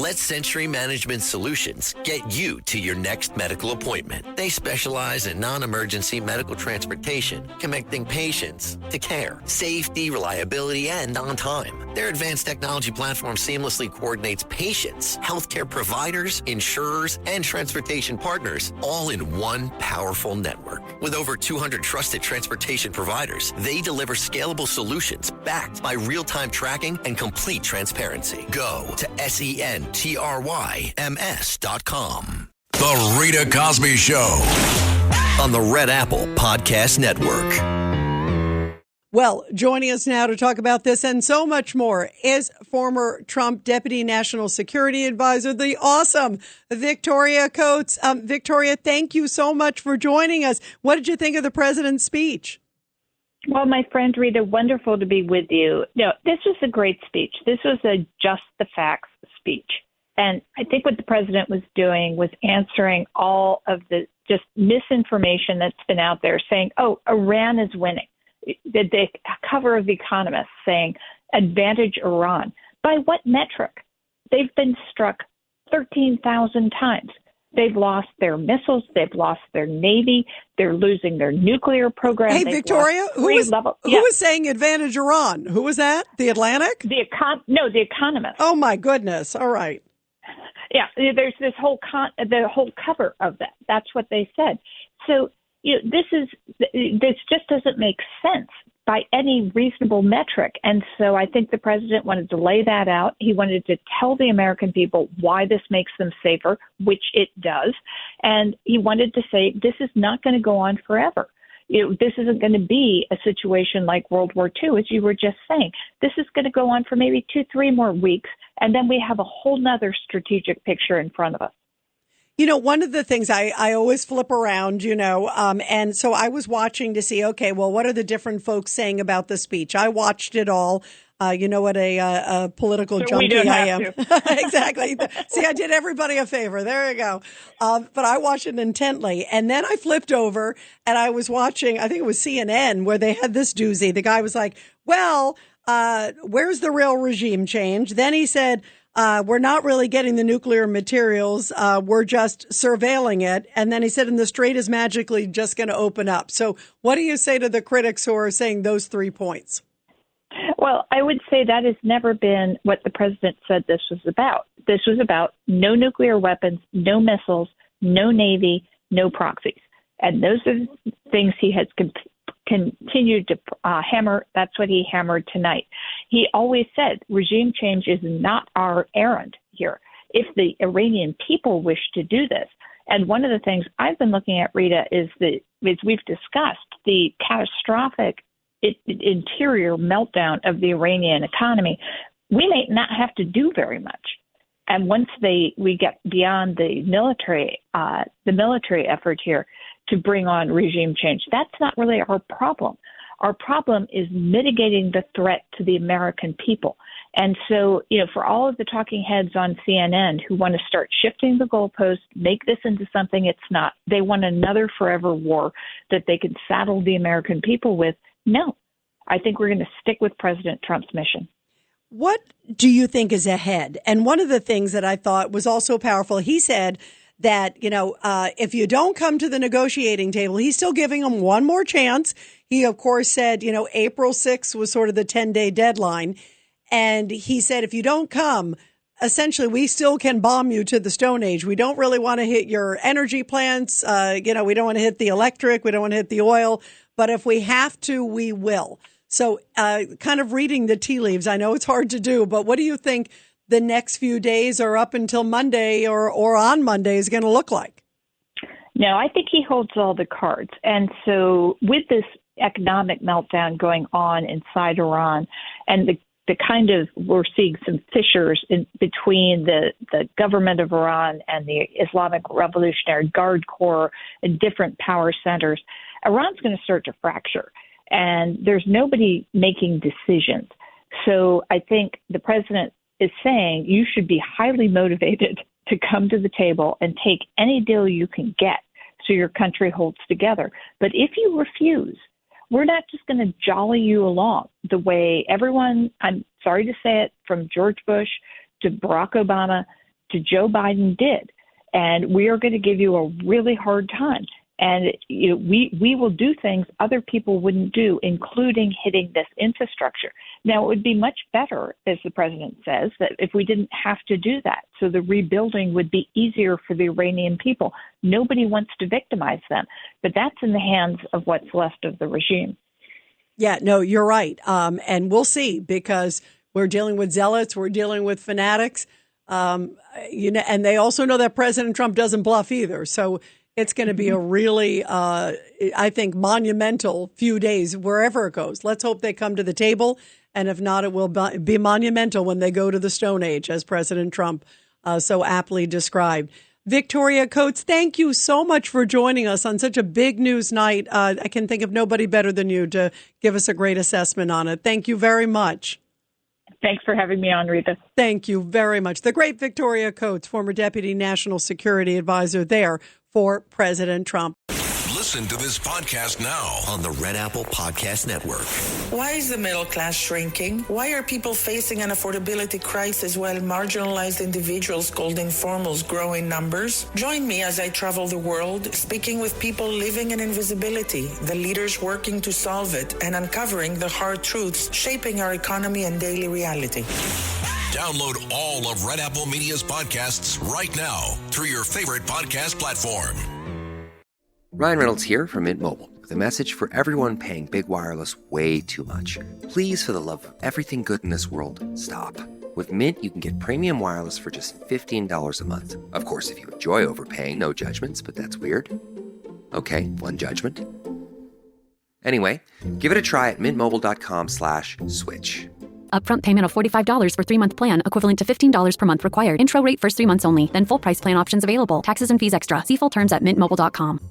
Let Century Management Solutions get you to your next medical appointment. They specialize in non-emergency medical transportation, connecting patients to care, safety, reliability, and on time. Their advanced technology platform seamlessly coordinates patients, healthcare providers, insurers, and transportation partners all in one powerful network. With over 200 trusted transportation providers, they deliver scalable solutions backed by real-time tracking and complete transparency. Go to SENTRYMS.com. The Rita Cosby Show On the Red Apple Podcast Network. Well, joining us now to talk about this and so much more is former Trump Deputy National Security Advisor, the awesome Victoria Coates. Victoria, thank you so much for joining us. What did you think of the president's speech? Well, my friend Rita, wonderful to be with you. No, this was a great speech. This was a just the facts speech. And I think what the president was doing was answering all of the just misinformation that's been out there saying, oh, Iran is winning. The cover of The Economist saying, advantage Iran. By what metric? They've been struck 13,000 times. They've lost their missiles. They've lost their Navy. They're losing their nuclear program. Hey, Victoria, who was saying advantage Iran? Who was that? The Atlantic? The Economist. Oh, my goodness. All right. Yeah, there's this the whole cover of that. That's what they said. So, this just doesn't make sense by any reasonable metric. And so I think the president wanted to lay that out. He wanted to tell the American people why this makes them safer, which it does. And he wanted to say this is not going to go on forever. This isn't going to be a situation like World War II, as you were just saying. This is going to go on for maybe 2-3 more weeks, and then we have a whole nother strategic picture in front of us. You know, one of the things I always flip around, and so I was watching to see, okay, well, what are the different folks saying about the speech? I watched it all. You know what a political junkie I am. Exactly. See, I did everybody a favor. There you go. But I watched it intently. And then I flipped over and I was watching, I think it was CNN, where they had this doozy. The guy was like, well, where's the real regime change? Then he said, we're not really getting the nuclear materials. We're just surveilling it. And then he said, and the strait is magically just going to open up. So what do you say to the critics who are saying those 3 points? Well, I would say that has never been what the president said this was about. This was about no nuclear weapons, no missiles, no Navy, no proxies. And those are the things he has continued to hammer. That's what he hammered tonight. He always said regime change is not our errand here. If the Iranian people wish to do this, and one of the things I've been looking at, Rita, is we've discussed the catastrophic interior meltdown of the Iranian economy. We may not have to do very much. And once we get beyond the military effort here to bring on regime change, that's not really our problem. Our problem is mitigating the threat to the American people. And so, for all of the talking heads on CNN who want to start shifting the goalposts, make this into something it's not, they want another forever war that they can saddle the American people with. No, I think we're going to stick with President Trump's mission. What do you think is ahead? And one of the things that I thought was also powerful, he said that, if you don't come to the negotiating table, he's still giving them one more chance. He, of course, said, April 6th was sort of the 10-day deadline. And he said, if you don't come, essentially, we still can bomb you to the Stone Age. We don't really want to hit your energy plants. We don't want to hit the electric. We don't want to hit the oil. But if we have to, we will. So kind of reading the tea leaves, I know it's hard to do, but what do you think the next few days or up until Monday or on Monday is going to look like? No, I think he holds all the cards. And so with this economic meltdown going on inside Iran and the kind of, we're seeing some fissures in between the government of Iran and the Islamic Revolutionary Guard Corps and different power centers, Iran's going to start to fracture. And there's nobody making decisions. So I think the president is saying you should be highly motivated to come to the table and take any deal you can get so your country holds together. But if you refuse, we're not just going to jolly you along the way everyone, I'm sorry to say it, from George Bush to Barack Obama to Joe Biden did. And we are going to give you a really hard time. And we will do things other people wouldn't do, including hitting this infrastructure. Now, it would be much better, as the president says, that if we didn't have to do that. So the rebuilding would be easier for the Iranian people. Nobody wants to victimize them. But that's in the hands of what's left of the regime. Yeah, no, you're right. And we'll see, because we're dealing with zealots. We're dealing with fanatics. And they also know that President Trump doesn't bluff either. So it's going to be a really, I think, monumental few days wherever it goes. Let's hope they come to the table. And if not, it will be monumental when they go to the Stone Age, as President Trump so aptly described. Victoria Coates, thank you so much for joining us on such a big news night. I can think of nobody better than you to give us a great assessment on it. Thank you very much. Thanks for having me on, Rita. Thank you very much. The great Victoria Coates, former Deputy National Security Advisor there for President Trump. Listen to this podcast now On the Red Apple Podcast Network. Why is the middle class shrinking? Why are people facing an affordability crisis while marginalized individuals called informals grow in numbers? Join me as I travel the world, speaking with people living in invisibility, the leaders working to solve it, and uncovering the hard truths shaping our economy and daily reality. Download all of Red Apple Media's podcasts right now through your favorite podcast platform. Ryan Reynolds here from Mint Mobile with a message for everyone paying big wireless way too much. Please, for the love of everything good in this world, stop. With Mint, you can get premium wireless for just $15 a month. Of course, if you enjoy overpaying, no judgments, but that's weird. Okay, one judgment. Anyway, give it a try at mintmobile.com/switch. Upfront payment of $45 for 3-month plan, equivalent to $15 per month required. Intro rate first 3 months only, then full price plan options available. Taxes and fees extra. See full terms at mintmobile.com.